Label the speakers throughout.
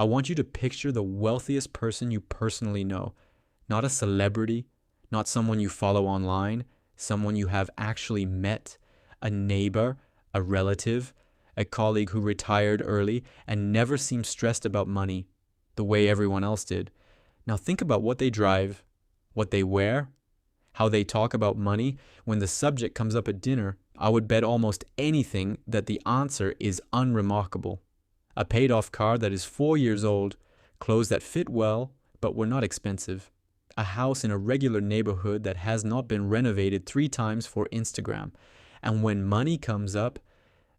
Speaker 1: I want you to picture the wealthiest person you personally know, not a celebrity, not someone you follow online, someone you have actually met, a neighbor, a relative, a colleague who retired early and never seemed stressed about money the way everyone else did. Now think about what they drive, what they wear, how they talk about money. When the subject comes up at dinner, I would bet almost anything that the answer is unremarkable. A paid-off car that is 4 years old, clothes that fit well but were not expensive, a house in a regular neighborhood that has not been renovated 3 times for Instagram. And when money comes up,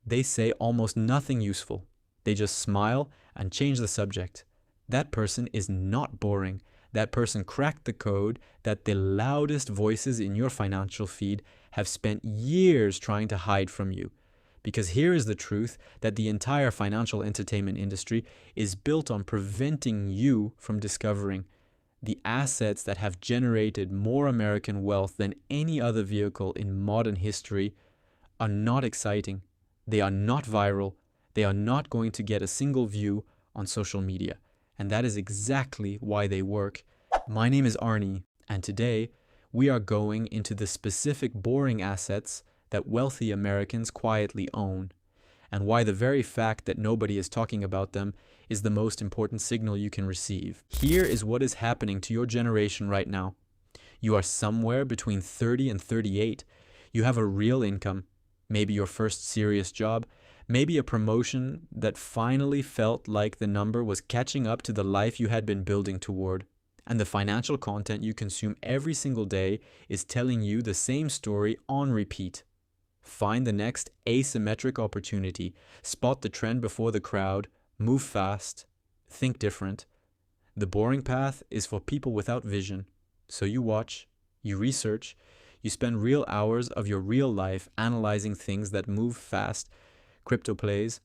Speaker 1: they say almost nothing useful. They just smile and change the subject. That person is not boring. That person cracked the code that the loudest voices in your financial feed have spent years trying to hide from you. Because here is the truth that the entire financial entertainment industry is built on preventing you from discovering. The assets that have generated more American wealth than any other vehicle in modern history are not exciting. They are not viral. They are not going to get a single view on social media. And that is exactly why they work. My name is Arnie, and today we are going into the specific boring assets that wealthy Americans quietly own, and why the very fact that nobody is talking about them is the most important signal you can receive. Here is what is happening to your generation right now. You are somewhere between 30 and 38. You have a real income, maybe your first serious job, maybe a promotion that finally felt like the number was catching up to the life you had been building toward. And the financial content you consume every single day is telling you the same story on repeat. Find the next asymmetric opportunity, spot the trend before the crowd, move fast, think different. The boring path is for people without vision. So you watch, you research, you spend real hours of your real life analyzing things that move fast, crypto plays,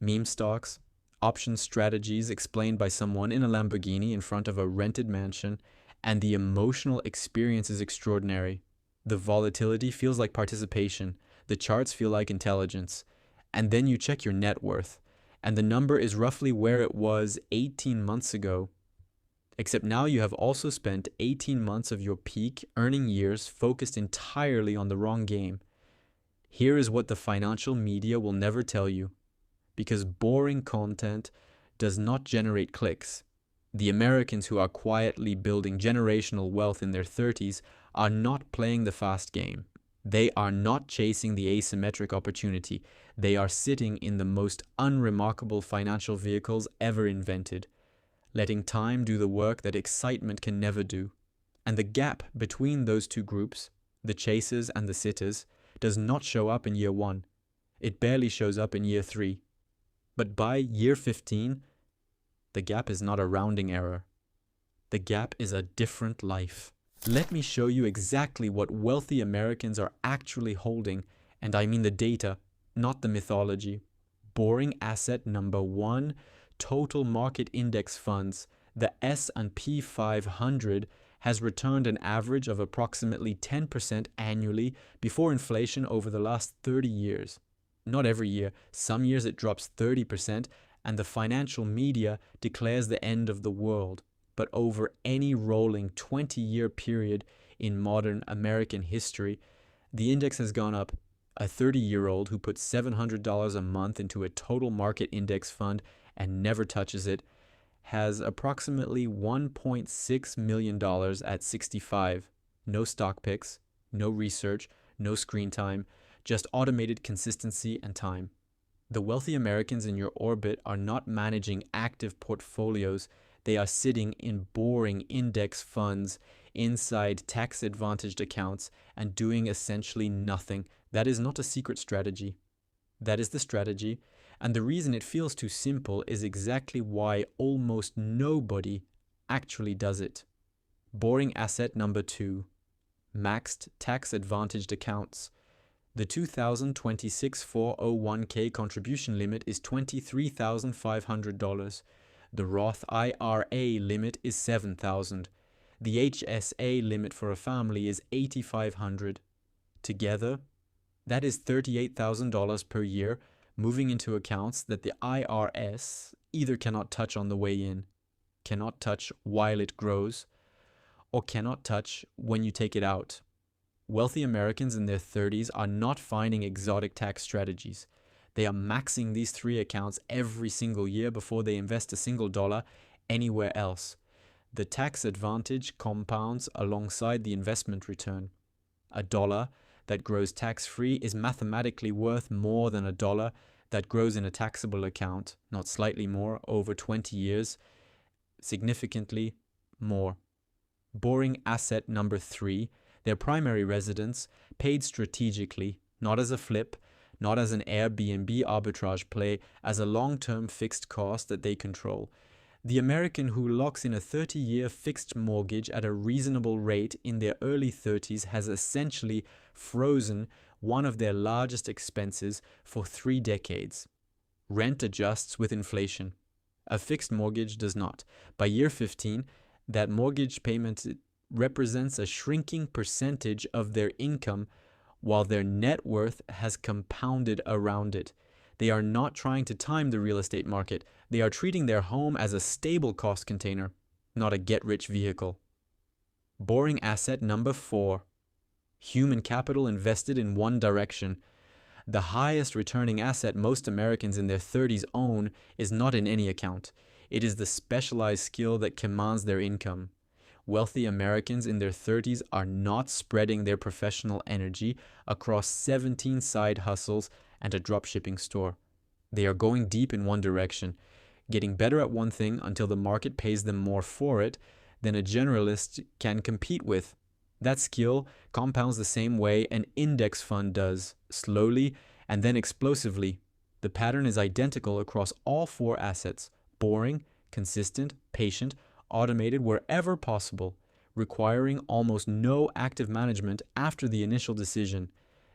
Speaker 1: meme stocks, option strategies explained by someone in a Lamborghini in front of a rented mansion, and the emotional experience is extraordinary. The volatility feels like participation. The charts feel like intelligence. And then you check your net worth, and the number is roughly where it was 18 months ago. Except now you have also spent 18 months of your peak earning years focused entirely on the wrong game. Here is what the financial media will never tell you. Because boring content does not generate clicks. The Americans who are quietly building generational wealth in their 30s are not playing the fast game. They are not chasing the asymmetric opportunity. They are sitting in the most unremarkable financial vehicles ever invented, letting time do the work that excitement can never do. And the gap between those two groups, the chasers and the sitters, does not show up in year 1. It barely shows up in year 3. But by year 15, the gap is not a rounding error. The gap is a different life. Let me show you exactly what wealthy Americans are actually holding, and I mean the data, not the mythology. Boring asset number 1, total market index funds, the S&P 500, has returned an average of approximately 10% annually before inflation over the last 30 years. Not every year. Some years it drops 30%, and the financial media declares the end of the world. But over any rolling 20-year period in modern American history, the index has gone up. A 30-year-old who puts $700 a month into a total market index fund and never touches it has approximately $1.6 million at 65. No stock picks, no research, no screen time, just automated consistency and time. The wealthy Americans in your orbit are not managing active portfolios. They are sitting in boring index funds inside tax-advantaged accounts and doing essentially nothing. That is not a secret strategy. That is the strategy. And the reason it feels too simple is exactly why almost nobody actually does it. Boring asset number 2, maxed tax-advantaged accounts. The 2026 401k contribution limit is $23,500. The Roth IRA limit is $7,000. The HSA limit for a family is $8,500. Together, that is $38,000 per year moving into accounts that the IRS either cannot touch on the way in, cannot touch while it grows, or cannot touch when you take it out. Wealthy Americans in their 30s are not finding exotic tax strategies. They are maxing these three accounts every single year before they invest a single dollar anywhere else. The tax advantage compounds alongside the investment return. A dollar that grows tax-free is mathematically worth more than a dollar that grows in a taxable account, not slightly more, over 20 years, significantly more. Boring asset number 3, their primary residence, paid strategically, not as a flip, not as an Airbnb arbitrage play, as a long-term fixed cost that they control. The American who locks in a 30-year fixed mortgage at a reasonable rate in their early 30s has essentially frozen one of their largest expenses for 3 decades. Rent adjusts with inflation. A fixed mortgage does not. By year 15, that mortgage payment represents a shrinking percentage of their income while their net worth has compounded around it. They are not trying to time the real estate market. They are treating their home as a stable cost container, not a get-rich vehicle. Boring asset number 4. Human capital invested in one direction. The highest returning asset most Americans in their 30s own is not in any account. It is the specialized skill that commands their income. Wealthy Americans in their 30s are not spreading their professional energy across 17 side hustles and a dropshipping store. They are going deep in one direction, getting better at one thing until the market pays them more for it than a generalist can compete with. That skill compounds the same way an index fund does, slowly and then explosively. The pattern is identical across all 4 assets: boring, consistent, patient, automated wherever possible, requiring almost no active management after the initial decision.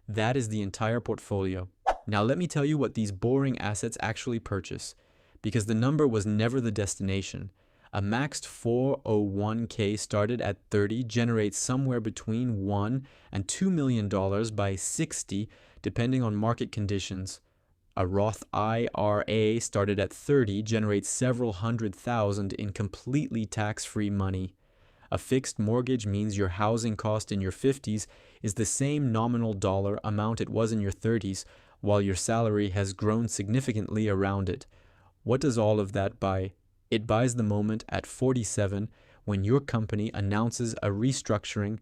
Speaker 1: That is the entire portfolio. Now let me tell you what these boring assets actually purchase, because the number was never the destination. A maxed 401k started at 30 generates somewhere between $1 and $2 million by 60, depending on market conditions. A Roth IRA started at 30 generates several $100,000 in completely tax-free money. A fixed mortgage means your housing cost in your 50s is the same nominal dollar amount it was in your 30s, while your salary has grown significantly around it. What does all of that buy? It buys the moment at 47 when your company announces a restructuring,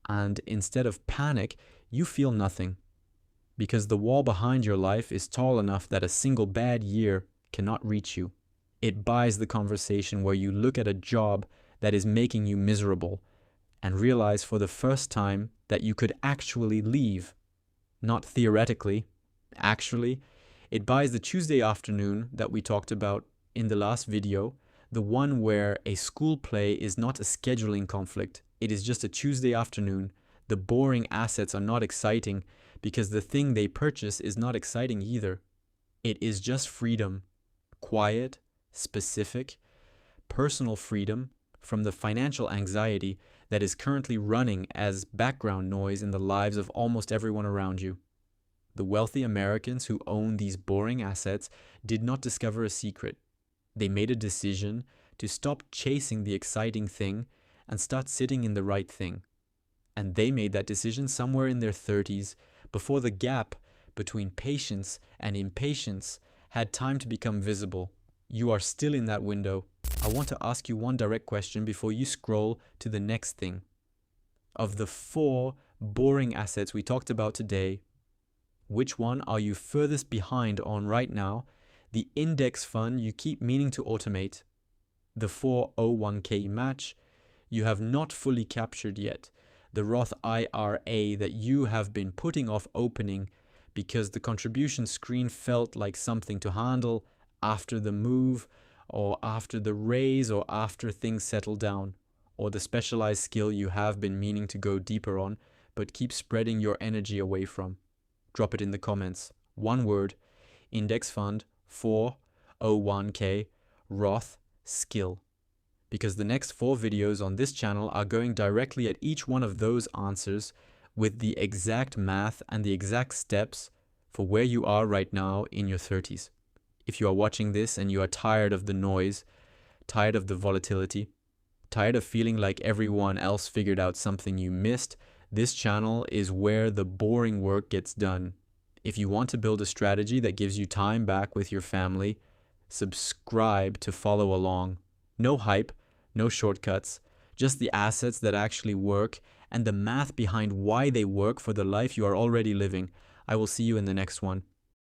Speaker 1: and instead of panic, you feel nothing. Because the wall behind your life is tall enough that a single bad year cannot reach you. It buys the conversation where you look at a job that is making you miserable and realize for the first time that you could actually leave. Not theoretically, actually. It buys the Tuesday afternoon that we talked about in the last video, the one where a school play is not a scheduling conflict. It is just a Tuesday afternoon. The boring assets are not exciting because the thing they purchase is not exciting either. It is just freedom. Quiet, specific, personal freedom from the financial anxiety that is currently running as background noise in the lives of almost everyone around you. The wealthy Americans who own these boring assets did not discover a secret. They made a decision to stop chasing the exciting thing and start sitting in the right thing. And they made that decision somewhere in their 30s, before the gap between patience and impatience had time to become visible. You are still in that window. I want to ask you one direct question before you scroll to the next thing. Of the 4 boring assets we talked about today, which one are you furthest behind on right now? The index fund you keep meaning to automate. The 401k match you have not fully captured yet. The Roth IRA that you have been putting off opening because the contribution screen felt like something to handle after the move, or after the raise, or after things settle down, or the specialized skill you have been meaning to go deeper on but keep spreading your energy away from. Drop it in the comments. One word: index fund, 401k, Roth, skill. Because the next 4 videos on this channel are going directly at each one of those answers with the exact math and the exact steps for where you are right now in your 30s. If you are watching this and you are tired of the noise, tired of the volatility, tired of feeling like everyone else figured out something you missed, this channel is where the boring work gets done. If you want to build a strategy that gives you time back with your family, subscribe to follow along. No hype, no shortcuts, just the assets that actually work and the math behind why they work for the life you are already living. I will see you in the next one.